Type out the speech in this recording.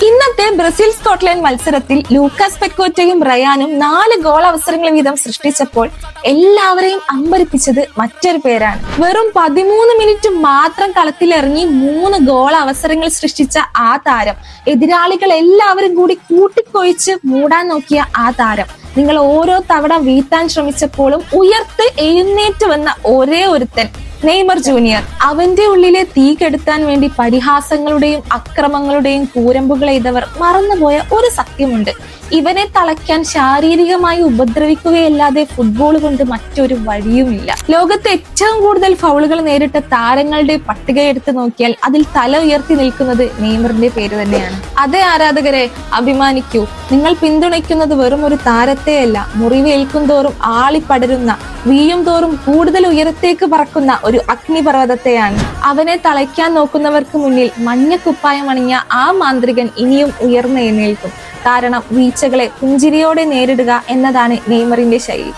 ഇന്നത്തെ Brazil Scotland മത്സരത്തിൽ Lucas പെക്കോറ്റയും റയാനും 4 goal അവസരങ്ങൾ വീതം സൃഷ്ടിച്ചപ്പോൾ എല്ലാവരെയും അമ്പരിപ്പിച്ചത് മറ്റൊരു പേരാണ്. വെറും 13 മിനിറ്റ് മാത്രം കളത്തിലിറങ്ങി 3 ഗോൾ അവസരങ്ങൾ സൃഷ്ടിച്ച ആ താരം, എതിരാളികൾ എല്ലാവരും കൂടി കൂട്ടിക്കൊഴിച്ച് മൂടാൻ നോക്കിയ ആ താരം, നിങ്ങൾ ഓരോ തവണ വീഴ്ത്താൻ ശ്രമിച്ചപ്പോഴും ഉയർത്ത് എഴുന്നേറ്റ് വന്ന ഒരേ ഒരുത്തൻ, നെയ്മർ ജൂനിയർ. അവന്റെ ഉള്ളിലെ തീ കെടുത്താൻ വേണ്ടി പരിഹാസങ്ങളുടെയും അക്രമങ്ങളുടെയും കൂരമ്പുകൾ എയ്തവർ മറന്നുപോയ ഒരു സത്യമുണ്ട്: ഇവനെ തളയ്ക്കാൻ ശാരീരികമായി ഉപദ്രവിക്കുകയല്ലാതെ ഫുട്ബോൾ കൊണ്ട് മറ്റൊരു വഴിയുമില്ല. ലോകത്ത് ഏറ്റവും കൂടുതൽ ഫൗളുകൾ നേരിട്ട താരങ്ങളുടെ പട്ടിക എടുത്തു നോക്കിയാൽ അതിൽ തല ഉയർത്തി നിൽക്കുന്നത് നെയ്മറിന്റെ പേര് തന്നെയാണ്. അതേ ആരാധകരെ, അഭിമാനിക്കൂ. നിങ്ങൾ പിന്തുണയ്ക്കുന്നത് വെറും ഒരു താരത്തെയല്ല, മുറിവേൽക്കും തോറും ആളിപ്പടരുന്ന, വീഴും തോറും കൂടുതൽ ഉയരത്തേക്ക് പറക്കുന്ന ഒരു അഗ്നിപർവ്വതത്തെയാണ്. അവനെ തളയ്ക്കാൻ നോക്കുന്നവർക്ക് മുന്നിൽ മഞ്ഞ കുപ്പായം അണിഞ്ഞ ആ മാന്ത്രികൻ ഇനിയും ഉയർന്നെഴുന്നേൽക്കും. കാരണം വീഴ്ചകളെ പുഞ്ചിരിയോടെ നേരിടുക എന്നതാണ് നെയ്മറിന്റെ ശൈലി.